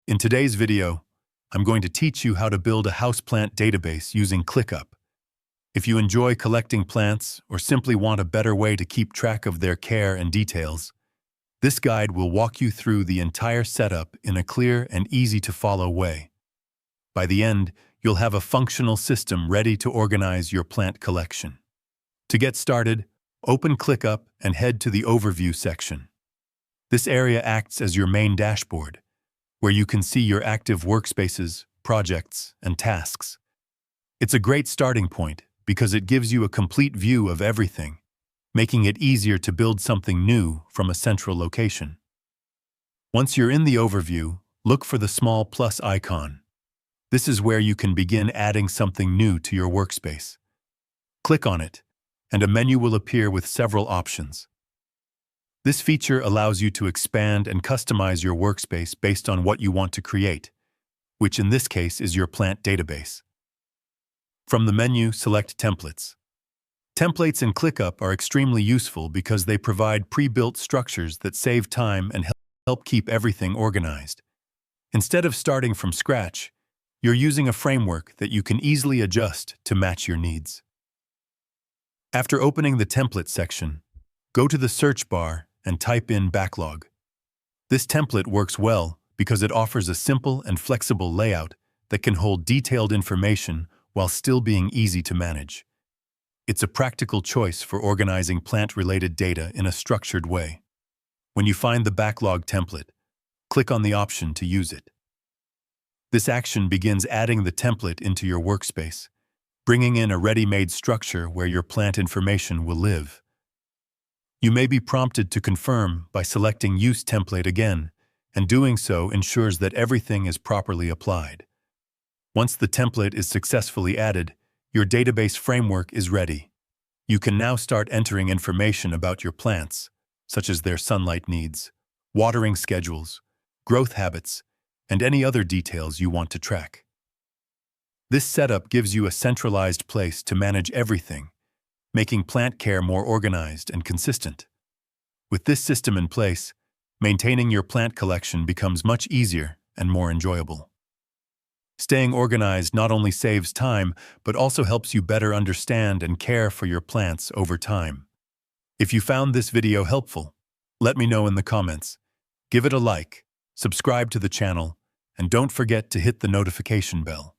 In today's video, I'm going to teach you how to build a houseplant database using ClickUp. If you enjoy collecting plants or simply want a better way to keep track of their care and details, this guide will walk you through the entire setup in a clear and easy-to-follow way. By the end, you'll have a functional system ready to organize your plant collection. To get started, open ClickUp and head to the Overview section. This area acts as your main dashboard, where you can see your active workspaces, projects, and tasks. It's a great starting point because it gives you a complete view of everything, making it easier to build something new from a central location. Once you're in the overview, look for the small plus icon. This is where you can begin adding something new to your workspace. Click on it, and a menu will appear with several options. This feature allows you to expand and customize your workspace based on what you want to create, which in this case is your plant database. From the menu, select Templates. Templates in ClickUp are extremely useful because they provide pre-built structures that save time and help keep everything organized. Instead of starting from scratch, you're using a framework that you can easily adjust to match your needs. After opening the Template section, go to the search bar and type in Backlog. This template works well because it offers a simple and flexible layout that can hold detailed information while still being easy to manage. It's a practical choice for organizing plant-related data in a structured way. When you find the Backlog template, click on the option to use it. This action begins adding the template into your workspace, bringing in a ready-made structure where your plant information will live. You may be prompted to confirm by selecting Use Template again, and doing so ensures that everything is properly applied. Once the template is successfully added, your database framework is ready. You can now start entering information about your plants, such as their sunlight needs, watering schedules, growth habits, and any other details you want to track. This setup gives you a centralized place to manage everything, making plant care more organized and consistent. With this system in place, maintaining your plant collection becomes much easier and more enjoyable. Staying organized not only saves time, but also helps you better understand and care for your plants over time. If you found this video helpful, let me know in the comments. Give it a like, subscribe to the channel, and don't forget to hit the notification bell.